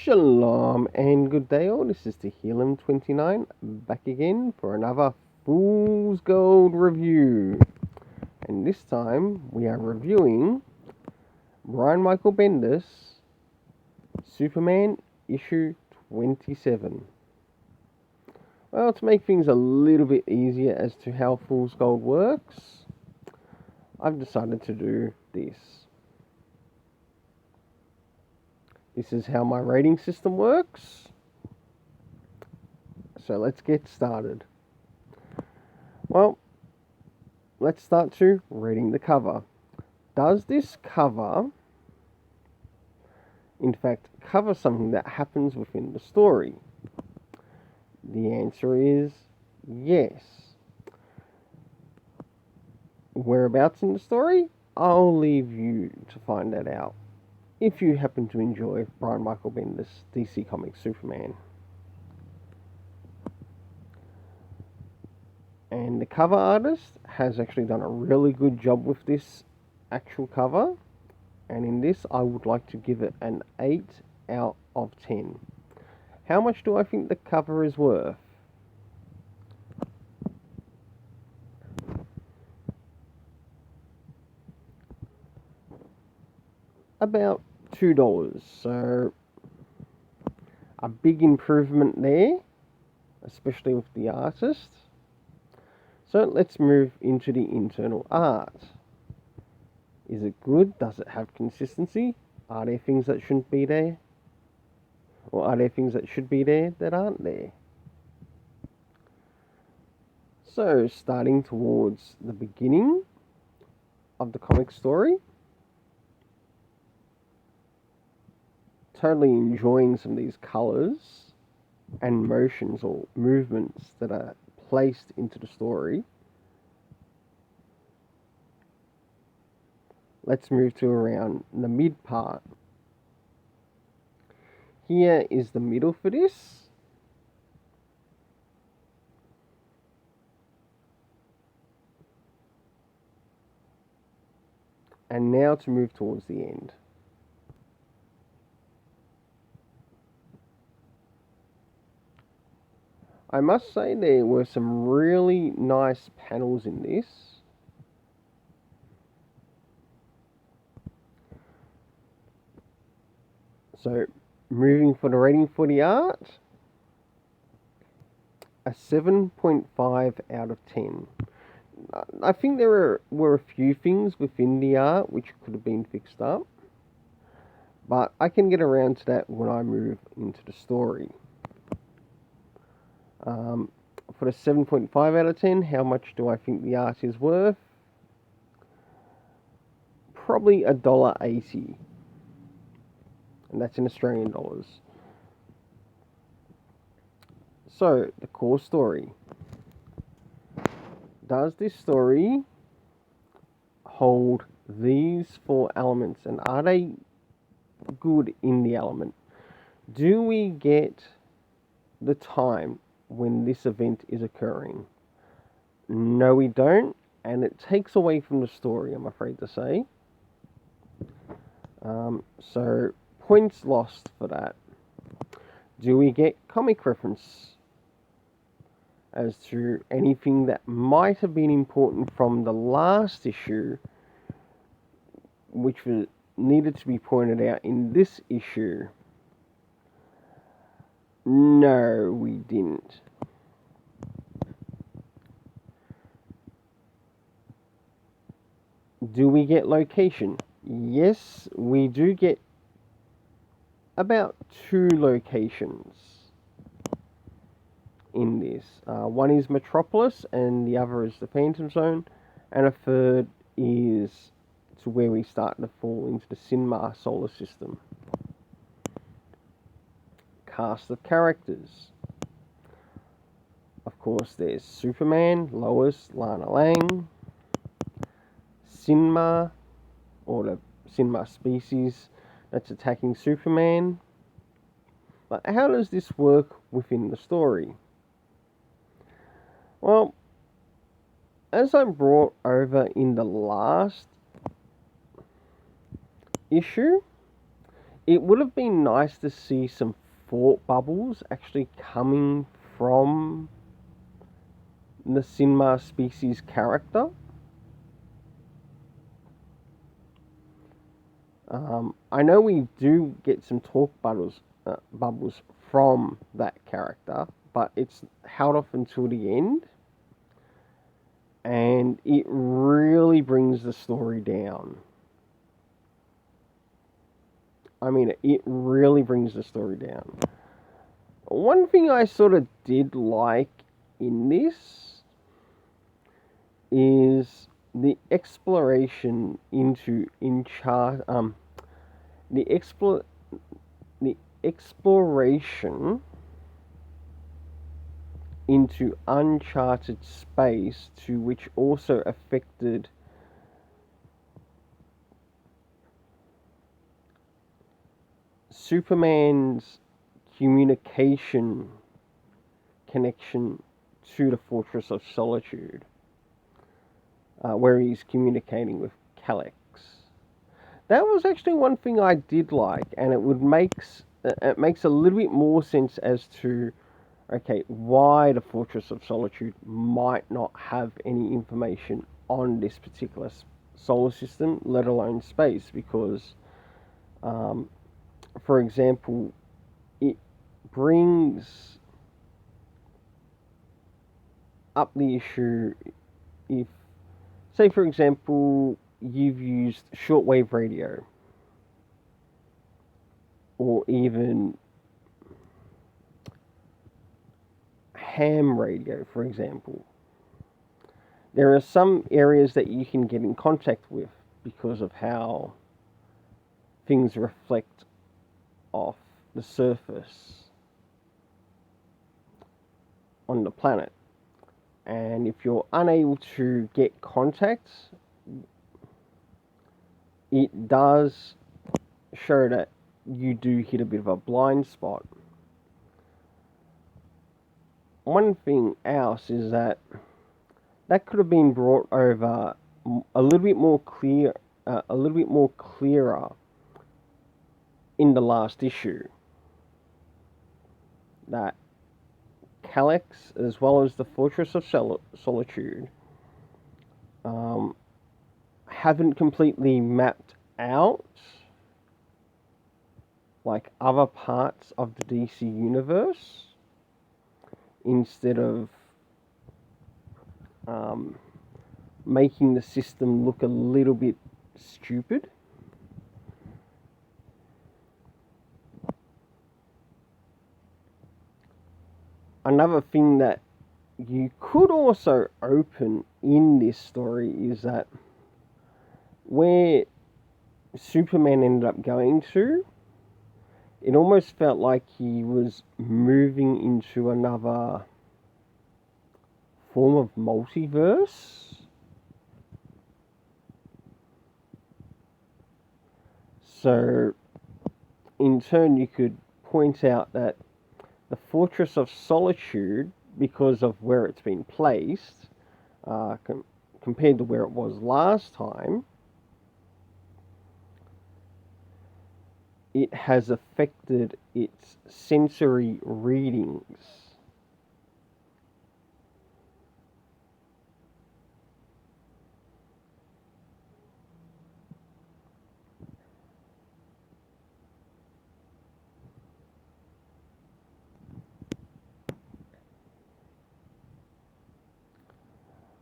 Shalom and good day all, this is Tehillim29 back again for another Fool's Gold review. And this time we are reviewing Brian Michael Bendis, Superman issue 27. Well, to make things a little bit easier as to how Fool's Gold works, I've decided to do this. This is how my rating system works. So let's get started. Well, let's start to reading the cover. Does this cover, in fact, cover something that happens within the story? The answer is yes. Whereabouts in the story? I'll leave you to find that out if you happen to enjoy Brian Michael Bendis' DC Comics Superman. And the cover artist has actually done a really good job with this actual cover. And in this, I would like to give it an 8 out of 10. How much do I think the cover is worth? About $2. So a big improvement there, especially with the artist. So let's move into the internal art. Is it good? Does it have consistency? Are there things that shouldn't be there? Or are there things that should be there that aren't there? So, starting towards the beginning of the comic story, totally enjoying some of these colours and motions or movements that are placed into the story. Let's move to around the mid part. Here is the middle for this. And now to move towards the end. I must say there were some really nice panels in this. So, moving for the rating for the art, a 7.5 out of 10. I think there were a few things within the art which could have been fixed up, but I can get around to that when I move into the story. For the 7.5 out of 10, how much do I think the art is worth? Probably $1.80. And that's in Australian dollars. So, the core story. Does this story hold these 4 elements, and are they good in the element? Do we get the time when this event is occurring? No, we don't, and it takes away from the story, I'm afraid to say. So, points lost for that. Do we get comic reference as to anything that might have been important from the last issue, which needed to be pointed out in this issue? No, we didn't. Do we get location? Yes, we do get about 2 locations in this. One is Metropolis and the other is the Phantom Zone, and a third is to where we start to fall into the Sinmar solar system. Cast of characters. Of course, there's Superman, Lois, Lana Lang, Sinmar, or the Sinmar species that's attacking Superman. But how does this work within the story? Well, as I brought over in the last issue, it would have been nice to see some thought bubbles actually coming from the Sinmar species character. I know we do get some talk bubbles from that character, but it's held off until the end, and it really brings the story down. I mean, it really brings the story down. One thing I sort of did like in this is the exploration into the exploration into uncharted space, to which also affected Superman's communication connection to the Fortress of Solitude, where he's communicating with Kalex. That was actually one thing I did like, and it makes a little bit more sense as to, okay, why the Fortress of Solitude might not have any information on this particular solar system, let alone space, because, for example, it brings up the issue if, say, for example, you've used shortwave radio or even ham radio, for example. There are some areas that you can get in contact with because of how things reflect off the surface on the planet. And if you're unable to get contact, it does show that you do hit a bit of a blind spot. One thing else is that could have been brought over a little bit more clearer in the last issue. That Kalex, as well as the Fortress of Solitude, haven't completely mapped out like other parts of the DC universe, instead of making the system look a little bit stupid. Another thing that you could also open in this story is that where Superman ended up going to, it almost felt like he was moving into another form of multiverse. So, in turn, you could point out that the Fortress of Solitude, because of where it's been placed, compared to where it was last time, it has affected its sensory readings.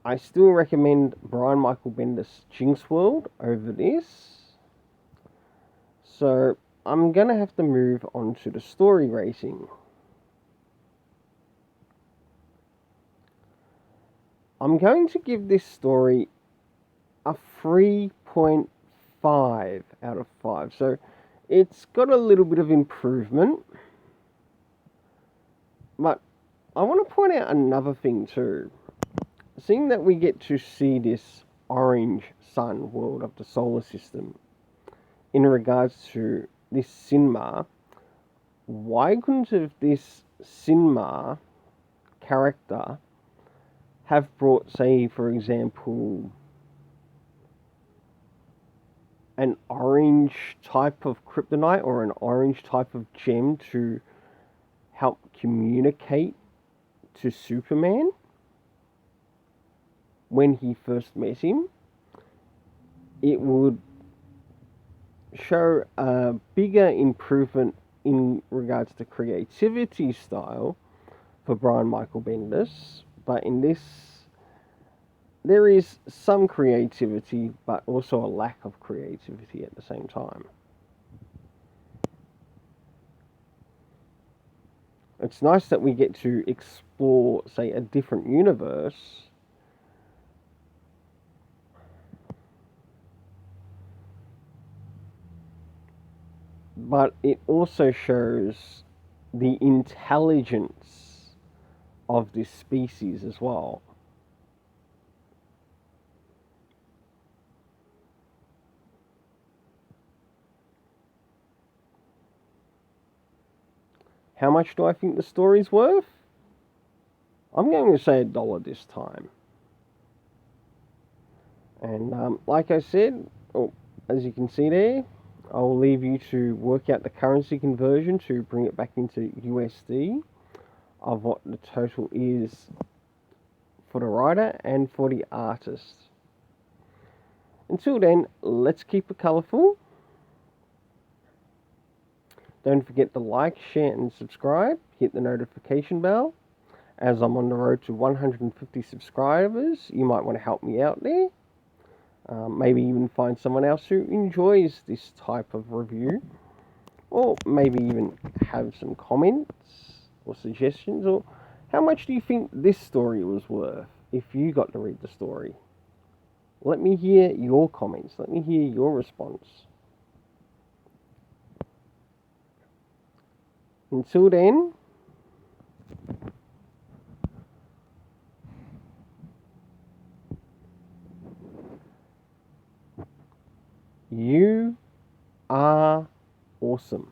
I still recommend Brian Michael Bendis' Jinx World over this. So I'm going to have to move on to the story rating. I'm going to give this story a 3.5 out of 5. So it's got a little bit of improvement. But I want to point out another thing too. Seeing that we get to see this orange sun world of the solar system in regards to this Sinmar, why couldn't have this Sinmar character have brought, say, for example, an orange type of kryptonite or an orange type of gem to help communicate to Superman when he first met him, it would show a bigger improvement in regards to creativity style for Brian Michael Bendis. But in this, there is some creativity, but also a lack of creativity at the same time. It's nice that we get to explore, say, a different universe, but it also shows the intelligence of this species as well. How much do I think the story's worth? I'm going to say $1 this time. And like I said, as you can see there, I'll leave you to work out the currency conversion to bring it back into USD of what the total is for the writer and for the artist. Until then, let's keep it colourful. Don't forget to like, share and subscribe. Hit the notification bell. As I'm on the road to 150 subscribers, you might want to help me out there. Maybe even find someone else who enjoys this type of review. Or maybe even have some comments or suggestions. Or how much do you think this story was worth if you got to read the story? Let me hear your comments. Let me hear your response. Until then, you are awesome.